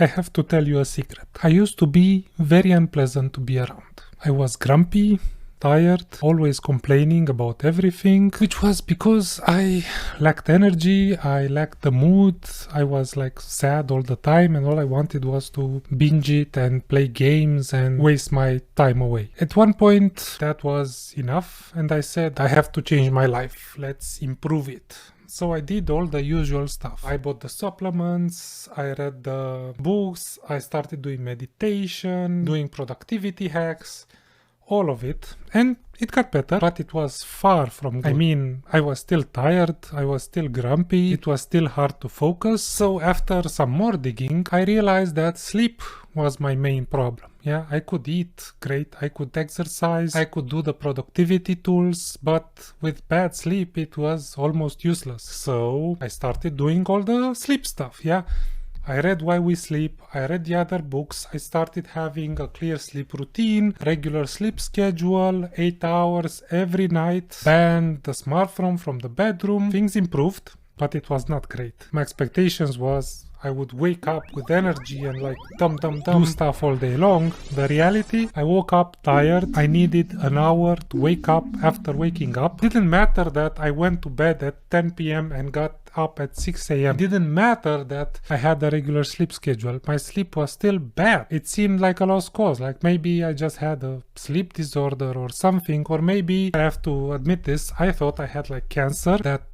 I have to tell you a secret. I used to be very unpleasant to be around. I was grumpy, tired, always complaining about everything, which was because I lacked energy, I lacked the mood, I was like sad all the time, and all I wanted was to binge it and play games and waste my time away. At one point that was enough, and I said I have to change my life, let's improve it. So I did all the usual stuff. I bought the supplements, I read the books, I started doing meditation, doing productivity hacks, all of it, and it got better, but it was far from good. I mean, I was still tired, I was still grumpy, it was still hard to focus. So after some more digging, I realized that sleep was my main problem. Yeah, I could eat great, I could exercise, I could do the productivity tools, but with bad sleep it was almost useless. So I started doing all the sleep stuff, yeah. I read Why We Sleep, I read the other books, I started having a clear sleep routine, regular sleep schedule, 8 hours every night, banned the smartphone from the bedroom. Things improved, but it was not great. My expectations was I would wake up with energy and like do stuff all day long. The reality, I woke up tired. I needed an hour to wake up after waking up. Didn't matter that I went to bed at 10 p.m. and got up at 6 a.m. Didn't matter that I had a regular sleep schedule. My sleep was still bad. It seemed like a lost cause. Like maybe I just had a sleep disorder or something, or maybe I have to admit this. I thought I had like cancer, that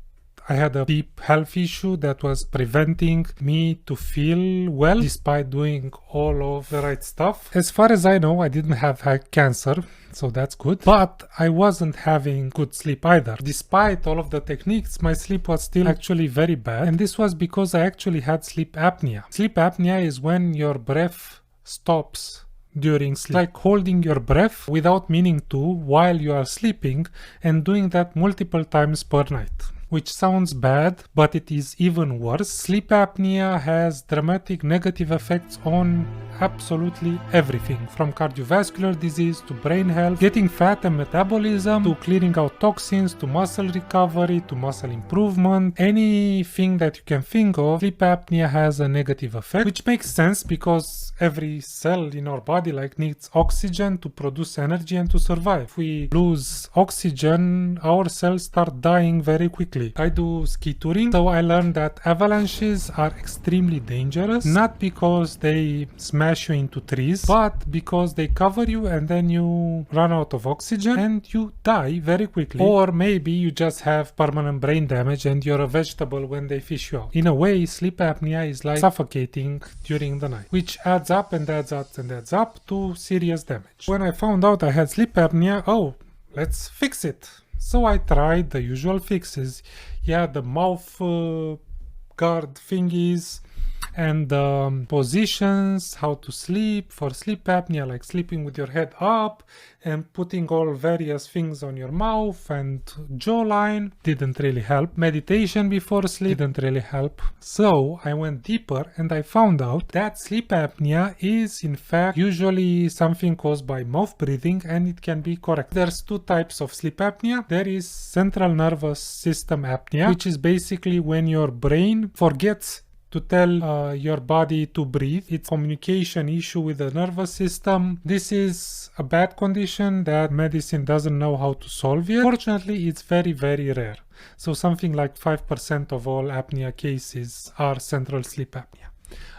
I had a deep health issue that was preventing me to feel well despite doing all of the right stuff. As far as I know, I didn't have cancer, so that's good. But I wasn't having good sleep either. Despite all of the techniques, my sleep was still actually very bad. And this was because I actually had sleep apnea. Sleep apnea is when your breath stops during sleep, like holding your breath without meaning to while you are sleeping, and doing that multiple times per night. Which sounds bad, but it is even worse. Sleep apnea has dramatic negative effects on absolutely everything, from cardiovascular disease to brain health, getting fat and metabolism, to clearing out toxins, to muscle recovery, to muscle improvement. Anything that you can think of, sleep apnea has a negative effect, which makes sense because every cell in our body needs oxygen to produce energy and to survive. If we lose oxygen, our cells start dying very quickly. I do ski touring, so I learned that avalanches are extremely dangerous, not because they smash you into trees, but because they cover you and then you run out of oxygen and you die very quickly. Or maybe you just have permanent brain damage and you're a vegetable when they fish you out. In a way, sleep apnea is like suffocating during the night, which adds up and adds up and adds up to serious damage. When I found out I had sleep apnea, let's fix it. So I tried the usual fixes. Yeah, the mouth guard thingies and positions, how to sleep for sleep apnea, like sleeping with your head up and putting all various things on your mouth and jawline. Didn't really help. Meditation before sleep didn't really help. So I went deeper and I found out that sleep apnea is in fact usually something caused by mouth breathing, and it can be correct. There's two types of sleep apnea. There is central nervous system apnea, which is basically when your brain forgets to tell your body to breathe. It's a communication issue with the nervous system. This is a bad condition that medicine doesn't know how to solve yet. Fortunately, it's very, very rare. So something like 5% of all apnea cases are central sleep apnea.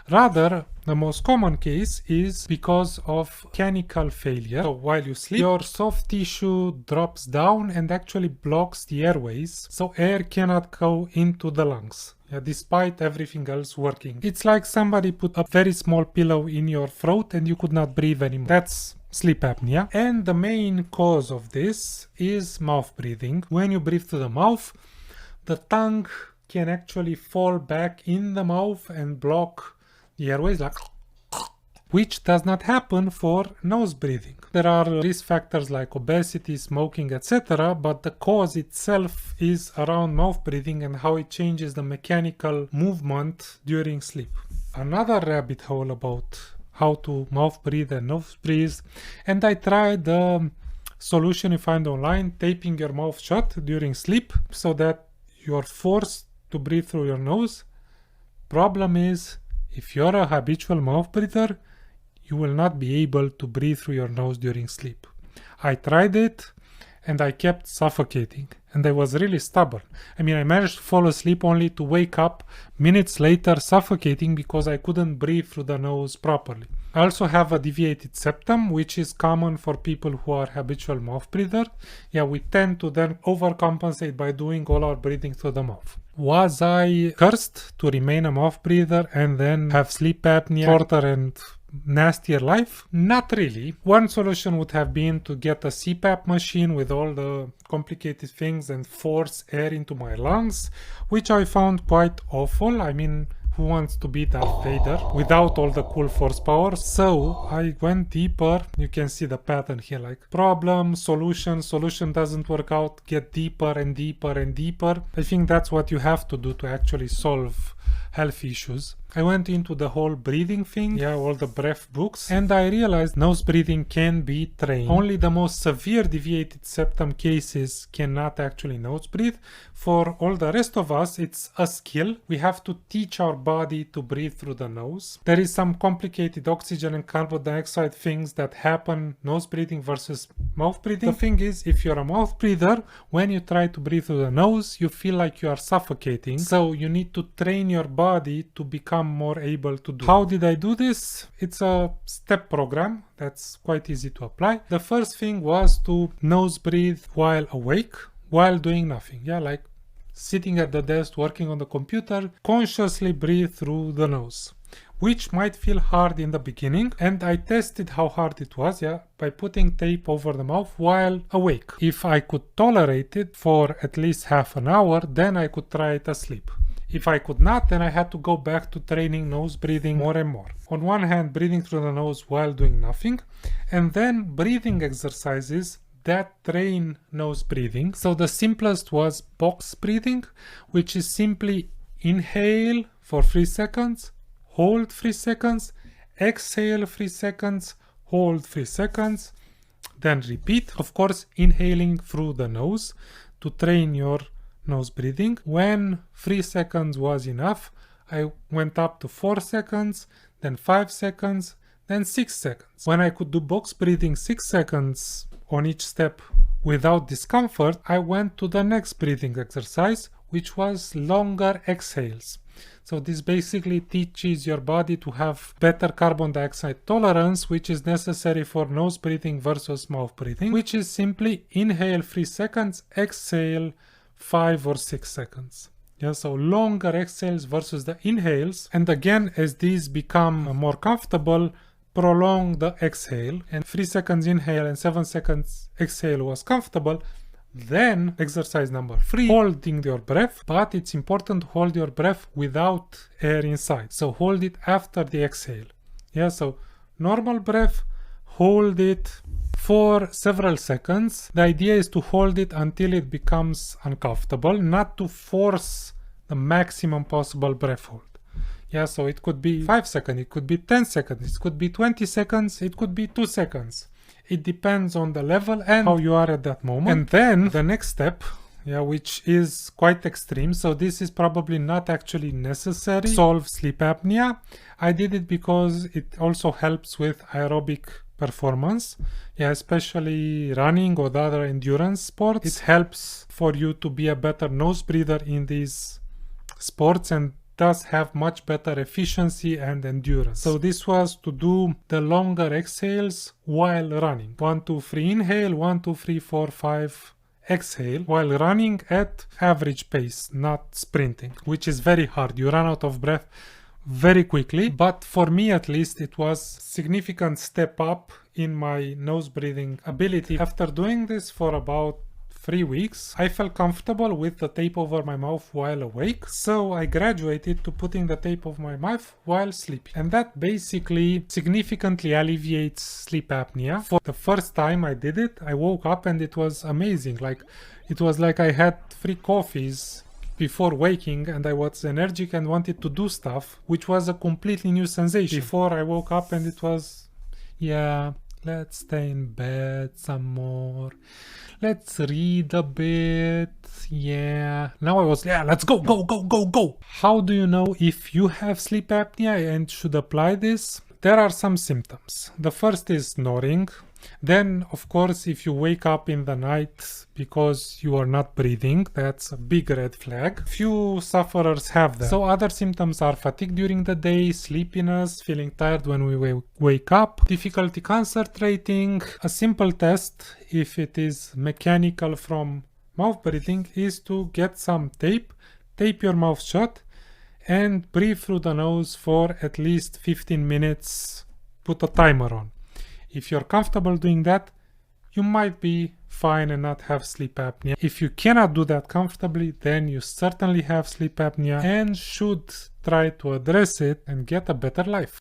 Rather, the most common case is because of mechanical failure. So while you sleep, your soft tissue drops down and actually blocks the airways, so air cannot go into the lungs. Yeah, despite everything else working. It's like somebody put a very small pillow in your throat and you could not breathe anymore. That's sleep apnea. And the main cause of this is mouth breathing. When you breathe through the mouth, the tongue can actually fall back in the mouth and block the airways, which does not happen for nose breathing. There are risk factors like obesity, smoking, etc., but the cause itself is around mouth breathing and how it changes the mechanical movement during sleep. Another rabbit hole about how to mouth breathe and nose breathe, and I tried the solution you find online, taping your mouth shut during sleep so that you're forced to breathe through your nose. Problem is, if you're a habitual mouth breather, you will not be able to breathe through your nose during sleep. I tried it and I kept suffocating, and I was really stubborn. I mean, I managed to fall asleep only to wake up minutes later suffocating because I couldn't breathe through the nose properly. I also have a deviated septum, which is common for people who are habitual mouth breathers. Yeah, we tend to then overcompensate by doing all our breathing through the mouth. Was I cursed to remain a mouth breather and then have sleep apnea, shorter and nastier life? Not really. One solution would have been to get a CPAP machine with all the complicated things and force air into my lungs, which I found quite awful. I mean, who wants to be Darth Vader without all the cool force power? So I went deeper. You can see the pattern here, like problem, solution doesn't work out, get deeper and deeper and deeper. I think that's what you have to do to actually solve health issues. I went into the whole breathing thing, all the breath books, and I realized nose breathing can be trained. Only the most severe deviated septum cases cannot actually nose breathe. For all the rest of us, it's a skill. We have to teach our body to breathe through the nose. There is some complicated oxygen and carbon dioxide things that happen nose breathing versus mouth breathing. The thing is, if you're a mouth breather, when you try to breathe through the nose, you feel like you are suffocating. So you need to train your body to become more able to do. How did I do this? It's a step program that's quite easy to apply. The first thing was to nose breathe while awake, while doing nothing. Like sitting at the desk working on the computer, consciously breathe through the nose, which might feel hard in the beginning, and I tested how hard it was by putting tape over the mouth while awake. If I could tolerate it for at least half an hour, then I could try it asleep. If I could not, then I had to go back to training nose breathing more and more. On one hand, breathing through the nose while doing nothing, and then breathing exercises that train nose breathing. So the simplest was box breathing, which is simply inhale for 3 seconds, hold 3 seconds, exhale 3 seconds, hold 3 seconds, then repeat. Of course, inhaling through the nose to train your nose breathing. When 3 seconds was enough, I went up to 4 seconds, then 5 seconds, then 6 seconds. When I could do box breathing 6 seconds on each step without discomfort, I went to the next breathing exercise, which was longer exhales. So this basically teaches your body to have better carbon dioxide tolerance, which is necessary for nose breathing versus mouth breathing, which is simply inhale 3 seconds, exhale 5 or 6 seconds. So longer exhales versus the inhales. And again, as these become more comfortable, prolong the exhale, and 3 seconds inhale and 7 seconds exhale was comfortable. Then exercise number 3, holding your breath, but it's important to hold your breath without air inside. So hold it after the exhale. So normal breath, hold it for several seconds. The idea is to hold it until it becomes uncomfortable, not to force the maximum possible breath hold. So it could be 5 seconds, it could be 10 seconds, it could be 20 seconds, it could be 2 seconds. It depends on the level and how you are at that moment. And then the next step, which is quite extreme, so this is probably not actually necessary to solve sleep apnea. I did it because it also helps with aerobic performance, especially running or other endurance sports. It helps for you to be a better nose breather in these sports and thus have much better efficiency and endurance. So this was to do the longer exhales while running. 1, 2, 3 inhale, 1, 2, 3, 4, 5 exhale while running at average pace, not sprinting, which is very hard. You run out of breath very quickly, but for me at least it was a significant step up in my nose breathing ability. After doing this for about 3 weeks, I felt comfortable with the tape over my mouth while awake, so I graduated to putting the tape over my mouth while sleeping. And that basically significantly alleviates sleep apnea. For the first time I did it, I woke up and it was amazing. It was like I had 3 coffees before waking and I was energetic and wanted to do stuff, which was a completely new sensation. Before I woke up and it was, Let's stay in bed some more. Let's read a bit. Yeah. Now let's go, go, go, go, go. How do you know if you have sleep apnea and should apply this? There are some symptoms. The first is snoring. Then, of course, if you wake up in the night because you are not breathing, that's a big red flag. Few sufferers have that. So other symptoms are fatigue during the day, sleepiness, feeling tired when we wake up, difficulty concentrating. A simple test, if it is mechanical from mouth breathing, is to get some tape your mouth shut, and breathe through the nose for at least 15 minutes. Put a timer on. If you're comfortable doing that, you might be fine and not have sleep apnea. If you cannot do that comfortably, then you certainly have sleep apnea and should try to address it and get a better life.